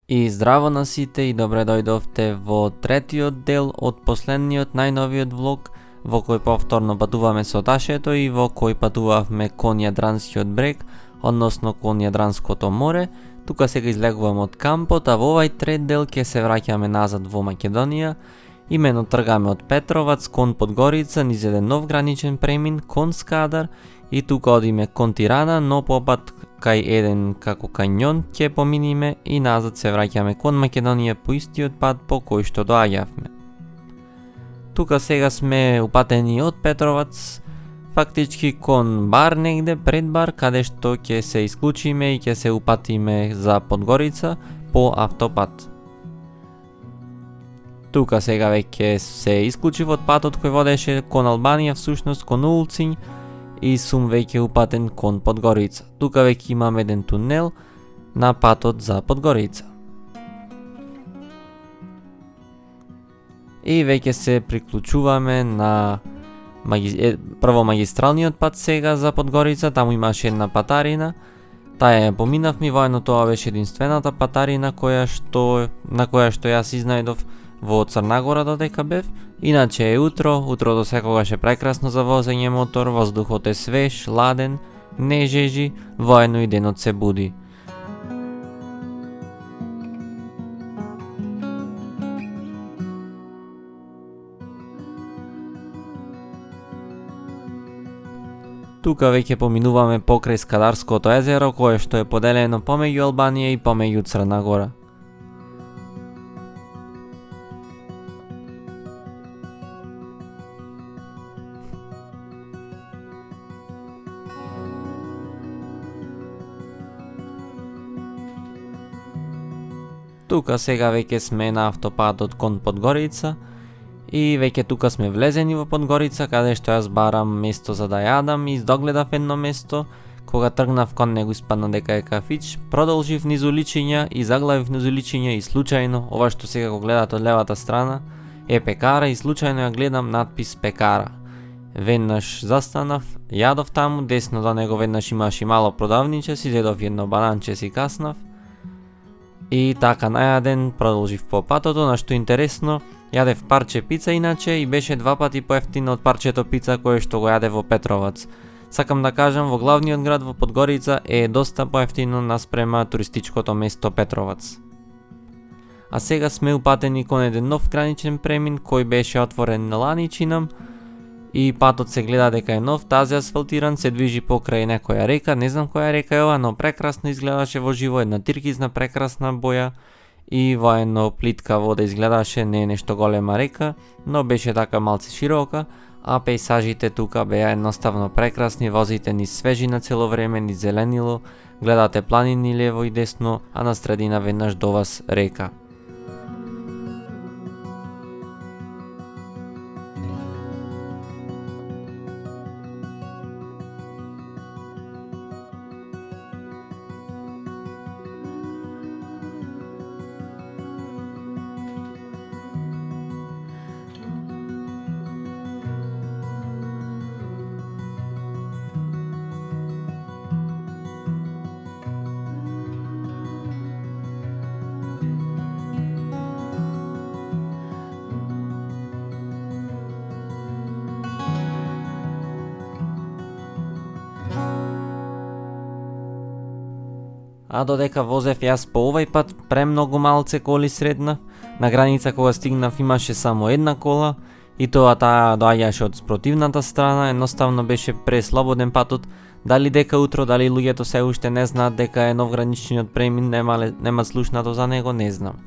И здраво на сите и добре дојдовте во третиот дел од последниот најновиот влог во кој повторно патуваме со Ташето и во кој патувавме кон Јадранскиот брег, односно кон Јадранското море. Тука сега излегуваме од кампот, а во овај трет дел ќе се враќаме назад во Македонија. Имено тргаме од Петровац кон Подгорица низ еден нов граничен премин кон Скадар и тука одиме кон Тирана, но попат кај еден како кањон ќе поминиме и назад се враќаме кон Македонија по истиот пат по кој што доаѓавме. Тука сега сме упатени од Петровац фактички кон Бар негде, пред Бар, каде што ќе се исклучиме и ќе се упатиме за Подгорица по автопат. Тука сега веќе се исклучив од патот кој водеше кон Албанија, всушност кон Улцин, и сум веќе упатен кон Подгорица. Тука веќе имам еден тунел на патот за Подгорица. И веќе се приклучуваме на прво магистралниот пат сега за Подгорица, таму имаше една патарина. Таја ја поминавме, воедно тоа беше единствената патарина на која што јас изнајдов во Црна Гора додека бев. Иначе е утрото секогаш е прекрасно за возење мотор, воздухот е свеж, ладен, не жежи, воедно и денот се буди. Тука веќе поминуваме покрај Скадарското езеро, кое што е поделено помеѓу Албанија и помеѓу Црна Гора. Тука сега веќе сме на автопатот кон Подгорица и веќе тука сме влезени во Подгорица, каде што јас барам место за да јадам и догледав едно место. Кога тргнав кон него испадна дека е кафич, продолжив низ уличиња и заглавив низ уличиња и случајно, ова што сега го гледате од левата страна, е пекара и случајно ја гледам надпис пекара. Веднаш застанав, јадов таму, десно до него веднаш имаш и мало продавниче, си зедов едно бананче си каснав. И така најаден продолжив по патото, на што интересно, јадев парче пица иначе и беше 2 пати поевтино од парчето пица кое што го јаде во Петровац. Сакам да кажам, во главниот град во Подгорица е доста поевтино наспрема туристичкото место Петровац. А сега сме упатени кон еден нов граничен премин кој беше отворен на ланичинам и патот се гледа дека е нов, тази асфалтиран, се движи покрај некоја река, не знам која река е ова, но прекрасно изгледаше во живо, една тиркизна прекрасна боја и воедно плитка вода изгледаше, не е нешто голема река, но беше така малце широка, а пейсажите тука беа едноставно прекрасни, возите низ свежина цело време, низ зеленило, гледате планини лево и десно, а на средина веднаш до вас река. А додека возев јас по овај пат, премногу малце коли среднав. На граница кога стигнав имаше само една кола и тоа таа доаѓаше од спротивната страна, едноставно беше преслободен патот. Дали дека утро, дали луѓето се уште не знаат дека е нов граничниот премин, нема слушнато за него, не знам.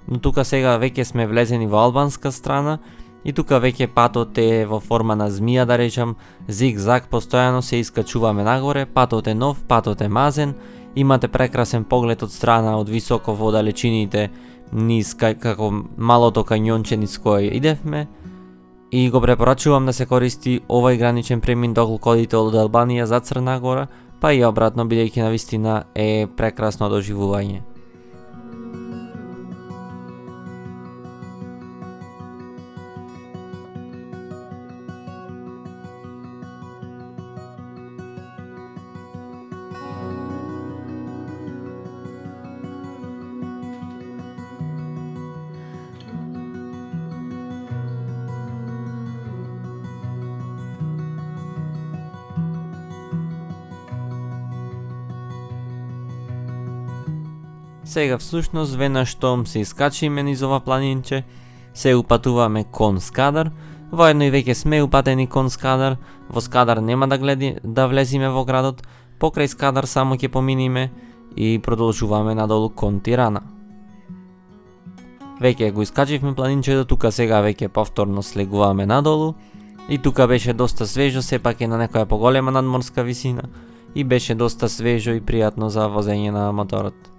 Но тука сега веќе сме влезени во албанска страна и тука веќе патот е во форма на змија, да речам, зиг-заг, постојано се искачуваме нагоре, патот е нов, патот е мазен. Имате прекрасен поглед од страна, од високо во далечините, низ како малото кањонче низ кое идевме. И го препорачувам да се користи овај граничен премин доколку одите од Албанија за Црна Гора, па и обратно, бидејќи навистина е прекрасно доживување. Сега всушност веднаш штом се искачиме низ ова планинче, се упатуваме кон Скадар. Воедно и веќе сме упатени кон Скадар. Во Скадар нема да влезиме во градот, покрај Скадар само ќе поминиме и продолжуваме надолу кон Тирана. Веќе го искачивме планинчето, тука сега веќе повторно слегуваме надолу и тука беше доста свежо, сепак е на некоја поголема надморска висина и беше доста свежо и пријатно за возење на моторот.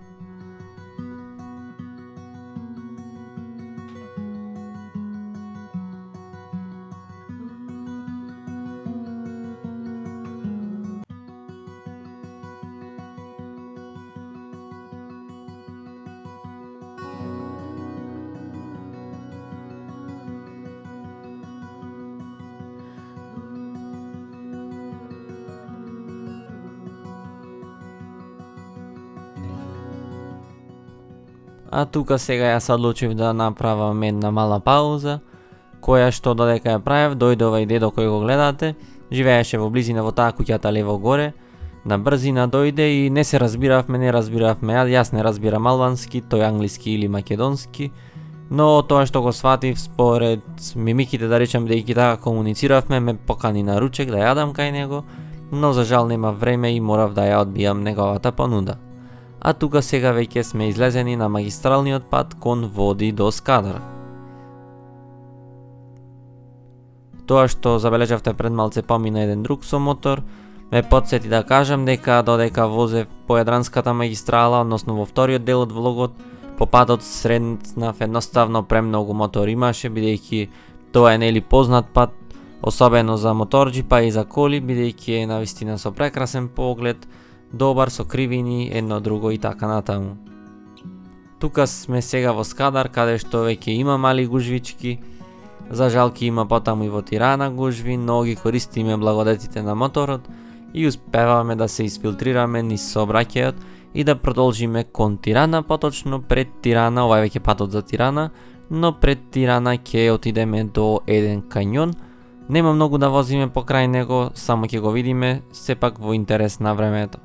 А тука сега ја се одлучив да направам една мала пауза, која што додека ја правев, дојде овај дедо кој го гледате, живееше во близина во таа куќата лево горе, на брзина дојде и не се разбиравме, јас не разбирам албански, тој англиски или македонски, но тоа што го сватив според мимиките, да речем, бидејќи така комунициравме, ме покани на ручек да јадам кај него, но за жал нема време и морав да ја одбијам неговата понуда. А тука сега веќе сме излезени на магистралниот пат кон води до Скадар. Тоа што забележавте пред малце помина еден друг со мотор, ме потсети да кажам дека додека возев по Јадранската магистрала, односно во вториот дел од влогот, по патот сретнав едноставно премногу мотор имаше, бидејќи тоа е нели познат пат, особено за моторџи, па и за коли, бидејќи е навистина со прекрасен поглед, добар со кривини, едно друго и така натаму. Тука сме сега во Скадар, каде што веќе има мали гужвички. За жал ки има потаму и во Тирана гужви, но ги користиме благодетите на моторот и успеваме да се изфилтрираме низ сообраќајот и да продолжиме кон Тирана, поточно пред Тирана, ова е веќе патот за Тирана, но пред Тирана ќе отидеме до еден кањон. Нема многу да возиме покрај него, само ќе го видиме, сепак во интерес на времето.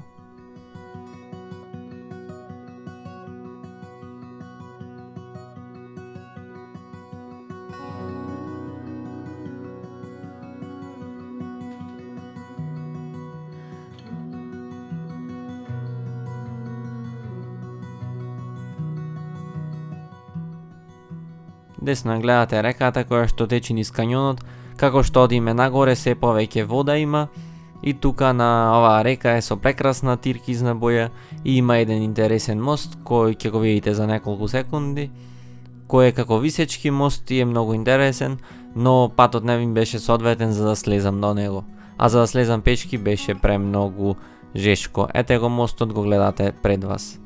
Десно гледате реката која што течи низ кањонот, како што одиме нагоре се повеќе вода има и тука на оваа река е со прекрасна тиркизна боја и има еден интересен мост кој ќе го видите за неколку секунди, кој е како висечки мост и е многу интересен, но патот не ми беше соодветен за да слезам до него, а за да слезам пешки беше премногу жешко. Ете го мостот, го гледате пред вас.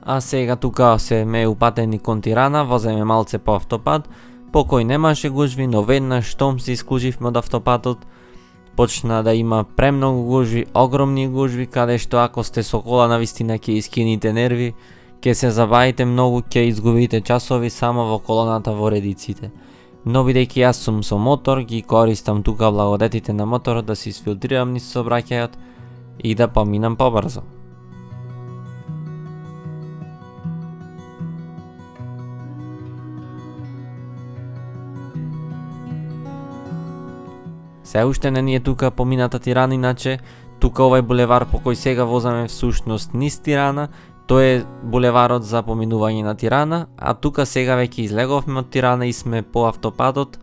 А сега тука се ме упатени кон Тирана, воземе малце по автопат, по кој немаше гужви, но веднаш штом се исклучивме од автопатот, почна да има премногу гужви, огромни гужви, каде што ако сте со кола навистина ќе искините нерви, ќе се забавите многу, ќе изгубите часови само во колоната во редиците. Но бидејќи јас сум со мотор, ги користам тука благодетите на моторот да се изфилтрирам низ сообраќајот и да поминам побрзо. Се уште не ни е тука помината Тирана, иначе тука овај булевар по кој сега возаме всушност низ Тирана, тој е булеварот за поминување на Тирана, а тука сега веќе излеговме од Тирана и сме по автопатот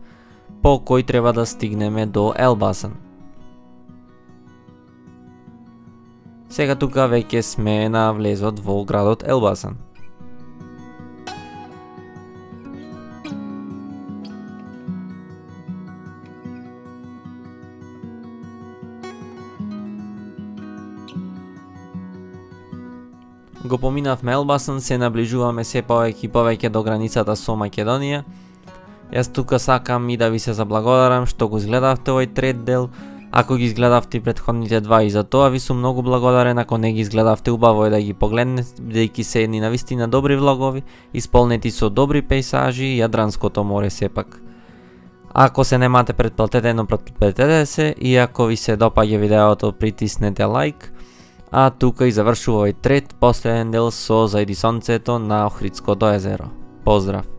по кој треба да стигнеме до Елбасан. Сега тука веќе сме на влезот во градот Елбасан. го поминавме Елбасан, се наближуваме се повеќе и повеќе до границата со Македонија. Јас тука сакам и да ви се заблагодарам што го изгледавте овој трет дел. Ако ги изгледавте и претходните два и за тоа ви сум многу благодарен, ако не ги изгледавте убаво е да ги погледнете, бидејќи се едни навистина добри влогови, исполнети со добри пейсажи и Јадранското море сепак. Ако се немате претплатете, но претплатете се и ако ви се допаѓа видеото притиснете лайк. А тука и завршува овој трет последен дел со зајди сонцето на Охридското езеро. Поздрав!